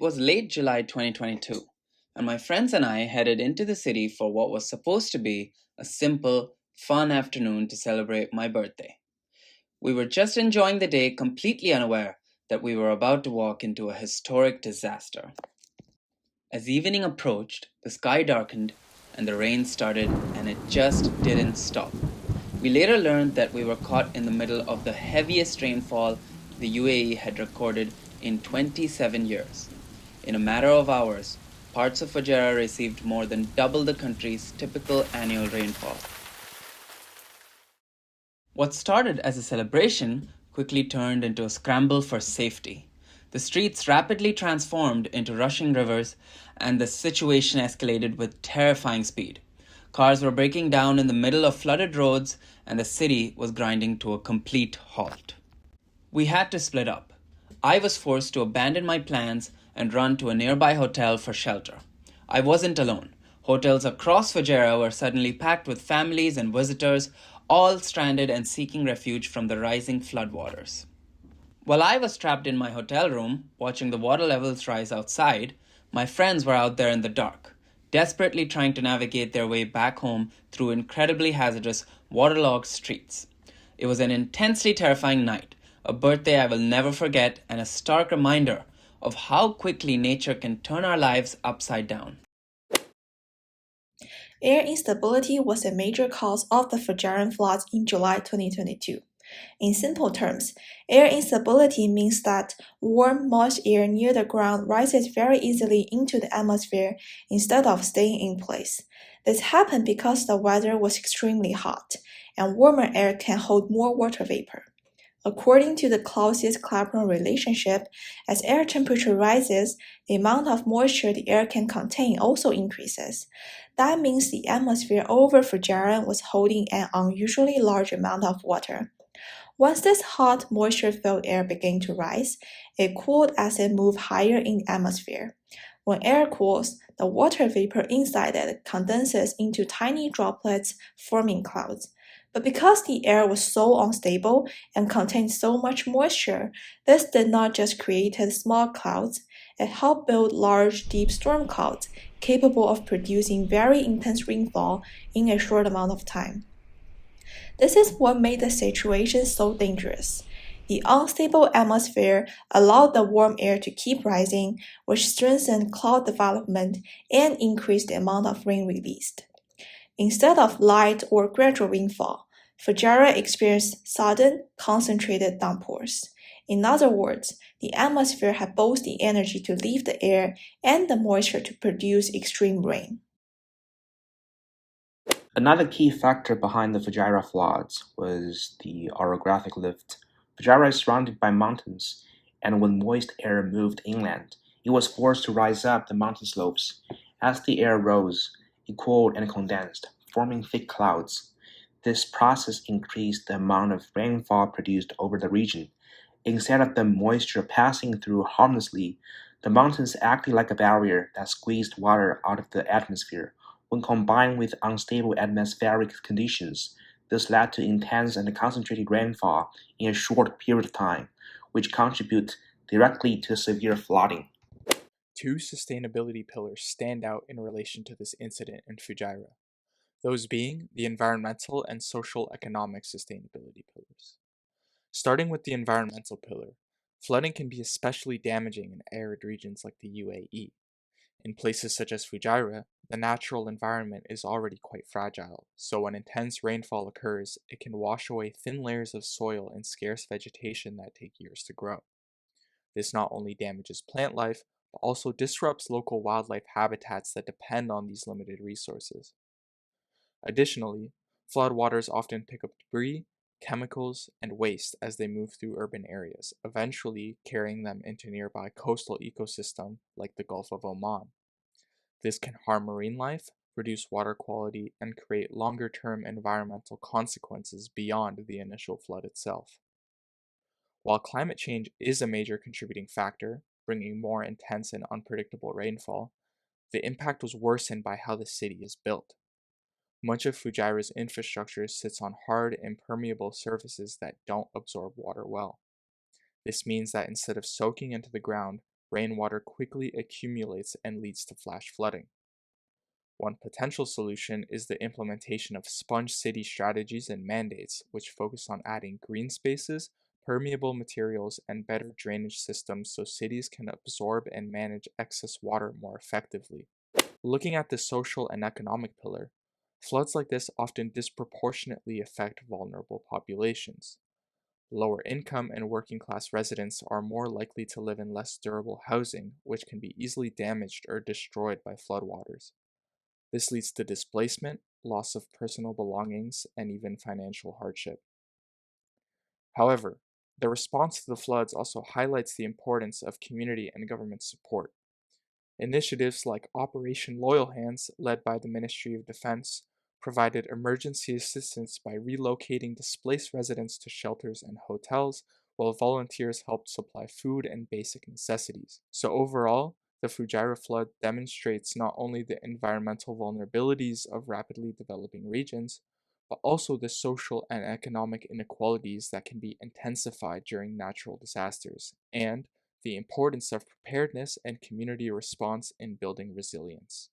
It was late July 2022, and my friends and I headed into the city for what was supposed to be a simple, fun afternoon to celebrate my birthday. We were just enjoying the day, completely unaware that we were about to walk into a historic disaster. As evening approached, the sky darkened and the rain started, and it just didn't stop. We later learned that we were caught in the middle of the heaviest rainfall the UAE had recorded in 27 years. In a matter of hours, parts of Fujairah received more than double the country's typical annual rainfall. What started as a celebration quickly turned into a scramble for safety. The streets rapidly transformed into rushing rivers, and the situation escalated with terrifying speed. Cars were breaking down in the middle of flooded roads, and the city was grinding to a complete halt. We had to split up. I was forced to abandon my plans and run to a nearby hotel for shelter. I wasn't alone. Hotels across Fujairah were suddenly packed with families and visitors, all stranded and seeking refuge from the rising floodwaters. While I was trapped in my hotel room, watching the water levels rise outside, my friends were out there in the dark, desperately trying to navigate their way back home through incredibly hazardous, waterlogged streets. It was an intensely terrifying night, a birthday I will never forget, and a stark reminder of how quickly nature can turn our lives upside down. Air instability was a major cause of the Fujairah floods in July 2022. In simple terms, air instability means that warm, moist air near the ground rises very easily into the atmosphere instead of staying in place. This happened because the weather was extremely hot, and warmer air can hold more water vapor. According to the Clausius-Clapeyron relationship, as air temperature rises, the amount of moisture the air can contain also increases. That means the atmosphere over Fujairah was holding an unusually large amount of water. Once this hot, moisture-filled air began to rise, it cooled as it moved higher in the atmosphere. When air cools, the water vapor inside it condenses into tiny droplets, forming clouds. But because the air was so unstable and contained so much moisture, this did not just create small clouds, it helped build large, deep storm clouds capable of producing very intense rainfall in a short amount of time. This is what made the situation so dangerous. The unstable atmosphere allowed the warm air to keep rising, which strengthened cloud development and increased the amount of rain released. Instead of light or gradual rainfall, Fujairah experienced sudden, concentrated downpours. In other words, the atmosphere had both the energy to leave the air and the moisture to produce extreme rain. Another key factor behind the Fujairah floods was the orographic lift. Fujairah is surrounded by mountains, and when moist air moved inland, it was forced to rise up the mountain slopes. As the air rose, it cooled and condensed, forming thick clouds. This process increased the amount of rainfall produced over the region. Instead of the moisture passing through harmlessly, the mountains acted like a barrier that squeezed water out of the atmosphere. When combined with unstable atmospheric conditions, this led to intense and concentrated rainfall in a short period of time, which contribute directly to severe flooding. Two sustainability pillars stand out in relation to this incident in Fujairah, those being the environmental and social economic sustainability pillars. Starting with the environmental pillar, flooding can be especially damaging in arid regions like the UAE. In places such as Fujairah, the natural environment is already quite fragile, so when intense rainfall occurs, it can wash away thin layers of soil and scarce vegetation that take years to grow. This not only damages plant life, but also disrupts local wildlife habitats that depend on these limited resources. Additionally, floodwaters often pick up debris, chemicals, and waste as they move through urban areas, eventually carrying them into nearby coastal ecosystems like the Gulf of Oman. This can harm marine life, reduce water quality, and create longer-term environmental consequences beyond the initial flood itself. While climate change is a major contributing factor, bringing more intense and unpredictable rainfall, the impact was worsened by how the city is built. Much of Fujairah's infrastructure sits on hard, impermeable surfaces that don't absorb water well. This means that instead of soaking into the ground, rainwater quickly accumulates and leads to flash flooding. One potential solution is the implementation of sponge city strategies and mandates, which focus on adding green spaces, permeable materials, and better drainage systems so cities can absorb and manage excess water more effectively. Looking at the social and economic pillar, floods like this often disproportionately affect vulnerable populations. Lower income and working class residents are more likely to live in less durable housing, which can be easily damaged or destroyed by floodwaters. This leads to displacement, loss of personal belongings, and even financial hardship. However, the response to the floods also highlights the importance of community and government support. Initiatives like Operation Loyal Hands, led by the Ministry of Defense, provided emergency assistance by relocating displaced residents to shelters and hotels, while volunteers helped supply food and basic necessities. So, overall, the Fujairah flood demonstrates not only the environmental vulnerabilities of rapidly developing regions, but also the social and economic inequalities that can be intensified during natural disasters, and the importance of preparedness and community response in building resilience.